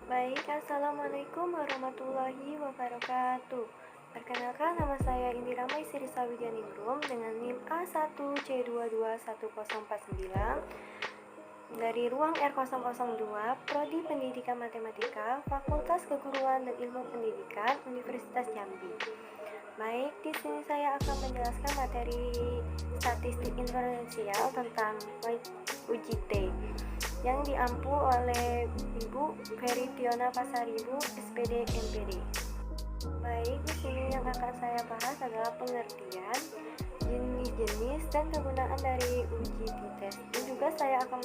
Baik, Assalamualaikum warahmatullahi wabarakatuh. Perkenalkan, nama saya Indira Maisirisa Widyaningrum dengan NIM A1C221049 dari ruang R002, Prodi Pendidikan Matematika, Fakultas Keguruan dan Ilmu Pendidikan, Universitas Jambi. Baik, di sini saya akan menjelaskan materi statistik inferensial tentang uji T yang diampu oleh Ibu Ferry Tiona Pasaribu, SPD MPD. Baik, di sini yang akan saya bahas adalah pengertian, jenis-jenis, dan kegunaan dari uji T-test. Dan juga saya akan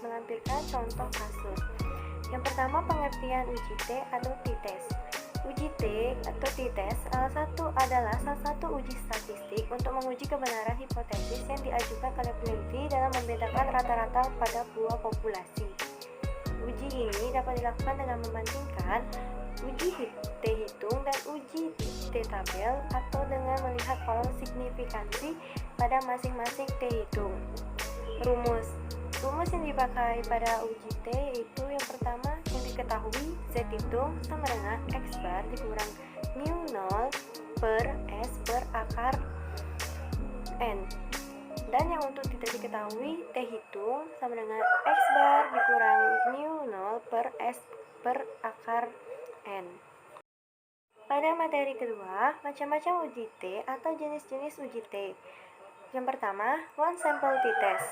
melampirkan contoh kasus. Yang pertama, pengertian uji T atau T-test. Uji T atau T-test adalah salah satu uji statistik untuk menguji kebenaran hipotesis yang diajukan oleh peneliti dalam membedakan rata-rata pada dua populasi. Uji ini dapat dilakukan dengan membandingkan uji T hitung dan uji T tabel atau dengan melihat kolom signifikansi pada masing-masing T hitung. Rumus yang dipakai pada uji T yaitu yang pertama yang diketahui Z hitung sama dengan X bar dikurang mu 0 per S per akar N, dan yang untuk tidak diketahui T hitung sama dengan X bar dikurang mu 0 per S per akar N. Pada materi kedua, macam-macam uji T atau jenis-jenis uji T. Yang pertama, one sample t-test.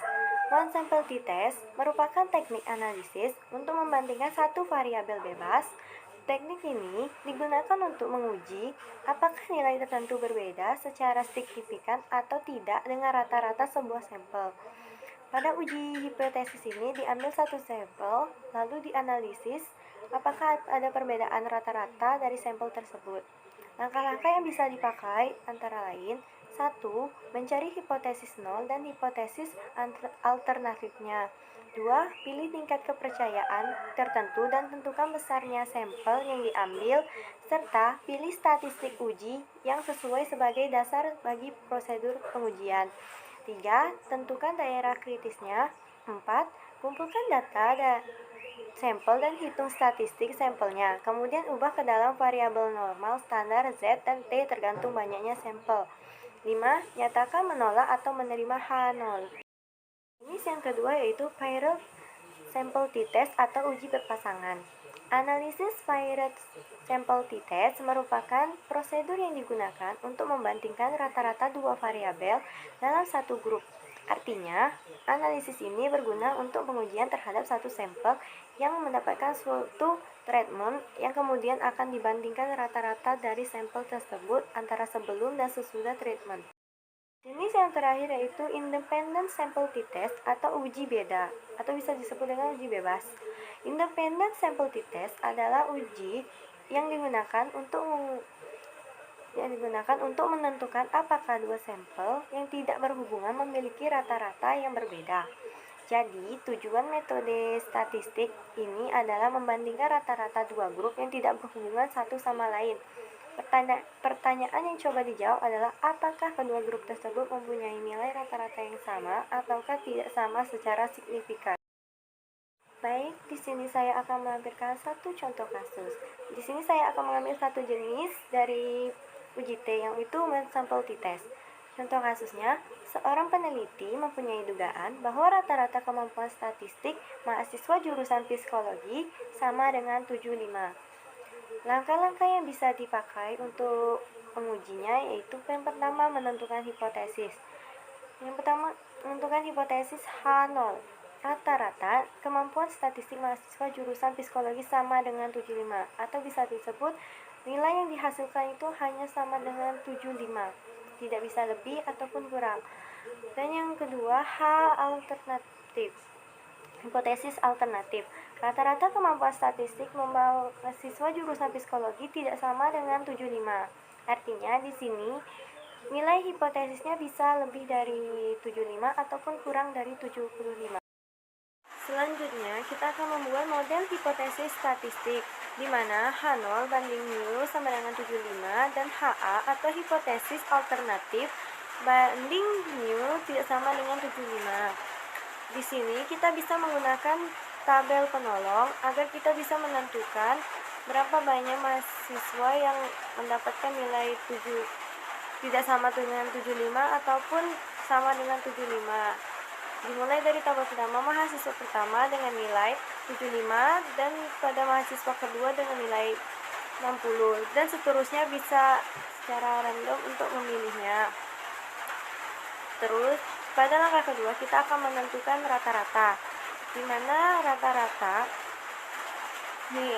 One sample t-test merupakan teknik analisis untuk membandingkan satu variabel bebas. Teknik ini digunakan untuk menguji apakah nilai tertentu berbeda secara signifikan atau tidak dengan rata-rata sebuah sampel. Pada uji hipotesis ini diambil satu sampel, lalu dianalisis apakah ada perbedaan rata-rata dari sampel tersebut. Langkah-langkah yang bisa dipakai antara lain: 1. Mencari hipotesis 0 dan hipotesis alternatifnya. 2. Pilih tingkat kepercayaan tertentu dan tentukan besarnya sampel yang diambil, serta pilih statistik uji yang sesuai sebagai dasar bagi prosedur pengujian. 3. Tentukan daerah kritisnya. 4. Kumpulkan data sampel dan hitung statistik sampelnya, kemudian ubah ke dalam variabel normal standar Z dan T tergantung banyaknya sampel. 5. Nyatakan menolak atau menerima H0. Jenis yang kedua yaitu paired sample t-test atau uji berpasangan. Analisis paired sample t-test merupakan prosedur yang digunakan untuk membandingkan rata-rata dua variabel dalam satu grup. Artinya, analisis ini berguna untuk pengujian terhadap satu sampel yang mendapatkan suatu treatment yang kemudian akan dibandingkan rata-rata dari sampel tersebut antara sebelum dan sesudah treatment. Jenis yang terakhir yaitu independent sample t-test atau uji beda, atau bisa disebut dengan uji bebas. Independent sample t-test adalah uji yang digunakan untuk menentukan apakah dua sampel yang tidak berhubungan memiliki rata-rata yang berbeda. Jadi, tujuan metode statistik ini adalah membandingkan rata-rata dua grup yang tidak berhubungan satu sama lain. Pertanyaan yang coba dijawab adalah apakah kedua grup tersebut mempunyai nilai rata-rata yang sama ataukah tidak sama secara signifikan. Baik, di sini saya akan melampirkan satu contoh kasus. Di sini saya akan mengambil satu jenis dari uji T, yang itu sample t-test. Contoh kasusnya, seorang peneliti mempunyai dugaan bahwa rata-rata kemampuan statistik mahasiswa jurusan psikologi sama dengan 75. Langkah-langkah yang bisa dipakai untuk mengujinya yaitu yang pertama menentukan hipotesis. Yang pertama, menentukan hipotesis H0. Rata-rata kemampuan statistik mahasiswa jurusan psikologi sama dengan 75, atau bisa disebut nilai yang dihasilkan itu hanya sama dengan 75, tidak bisa lebih ataupun kurang. Dan yang kedua, H alternatif. Hipotesis alternatif. Rata-rata kemampuan statistik mahasiswa jurusan psikologi tidak sama dengan 75. Artinya di sini nilai hipotesisnya bisa lebih dari 75 ataupun kurang dari 75. Selanjutnya, kita akan membuat model hipotesis statistik, di mana H0 banding mu sama dengan 75 dan HA atau hipotesis alternatif banding mu tidak sama dengan 75. Di sini kita bisa menggunakan tabel penolong agar kita bisa menentukan berapa banyak mahasiswa yang mendapatkan nilai 7, tidak sama dengan 75 ataupun sama dengan 75. Dimulai dari tabel pertama, mahasiswa pertama dengan nilai 75 dan pada mahasiswa kedua dengan nilai 60, dan seterusnya bisa secara random untuk memilihnya. Terus pada langkah kedua kita akan menentukan rata-rata, di mana rata-rata nih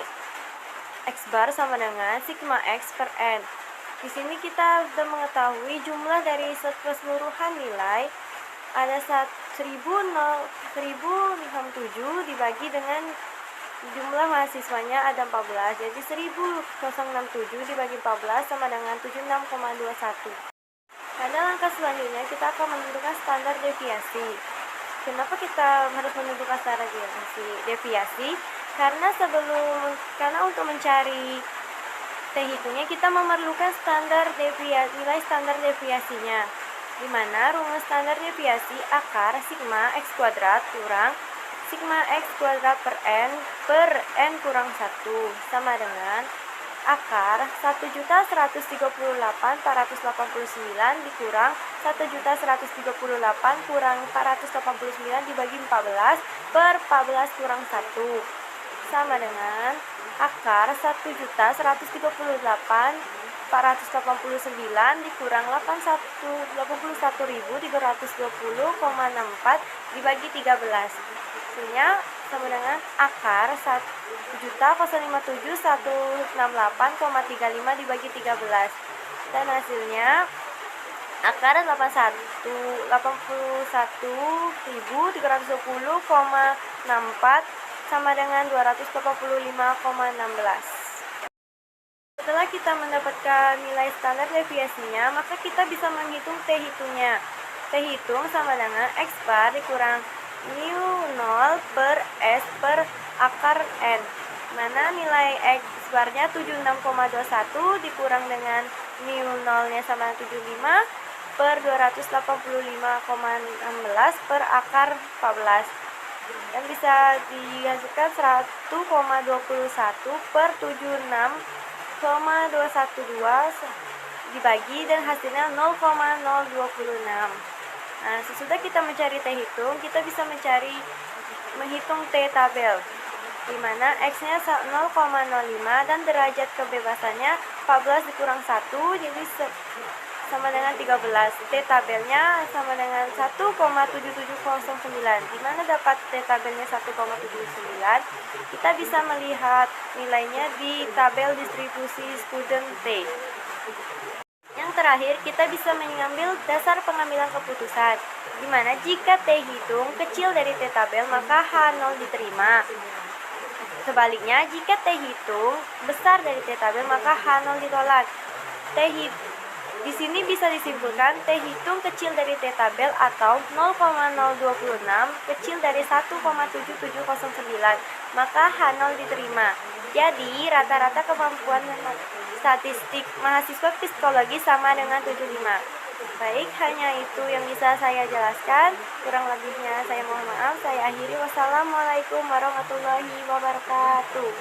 X bar sama dengan sigma X per N. Di sini kita sudah mengetahui jumlah dari keseluruhan nilai ada 1067 dibagi dengan jumlah mahasiswanya ada 14. Jadi 1067 dibagi 14 sama dengan 76,21. Pada langkah selanjutnya kita akan menentukan standar deviasi. Kenapa kita harus menentukan standar deviasi? Karena untuk mencari T hitungnya kita memerlukan nilai standar deviasinya, di mana rumus standar deviasi akar sigma X kuadrat kurang sigma X kuadrat per N kurang 1 sama dengan akar 1.138.489 dikurang 1.138 kurang 489 dibagi 14 per 14 kurang 1 sama dengan akar 1.138.489 dikurang 81.320,64 dibagi 13. Hasilnya sama dengan akar 1.057.168,35 dibagi 13. Dan hasilnya akar 81.320,64 sama dengan 285,16. Setelah kita mendapatkan nilai standar deviasinya, maka kita bisa menghitung T hitungnya. T hitung sama dengan X bar dikurang mu 0 per S per akar N, mana nilai X barnya 76,21 dikurang dengan mu 0-nya sama 75 per 285,16 per akar 14. Dan bisa dihasilkan 100,21 per 76,212 dibagi dan hasilnya 0,026. Nah, sesudah kita mencari T hitung, kita bisa menghitung T tabel, di mana X-nya 0,05 dan derajat kebebasannya 14 dikurang 1, jadi sama dengan 13. T tabelnya sama dengan 1,7709. Di mana dapat T tabelnya 1,79? Kita bisa melihat nilainya di tabel distribusi student T. Yang terakhir, kita bisa mengambil dasar pengambilan keputusan, di mana jika T hitung kecil dari T tabel, maka H0 diterima. Sebaliknya, jika T hitung besar dari T tabel, maka H0 ditolak. Di sini bisa disimpulkan T hitung kecil dari T tabel atau 0,026 kecil dari 1,7709, maka H0 diterima. Jadi, rata-rata kemampuan statistik mahasiswa psikologi sama dengan 75. Baik, hanya itu yang bisa saya jelaskan. Kurang lebihnya saya mohon maaf. Saya akhiri. Wassalamualaikum warahmatullahi wabarakatuh.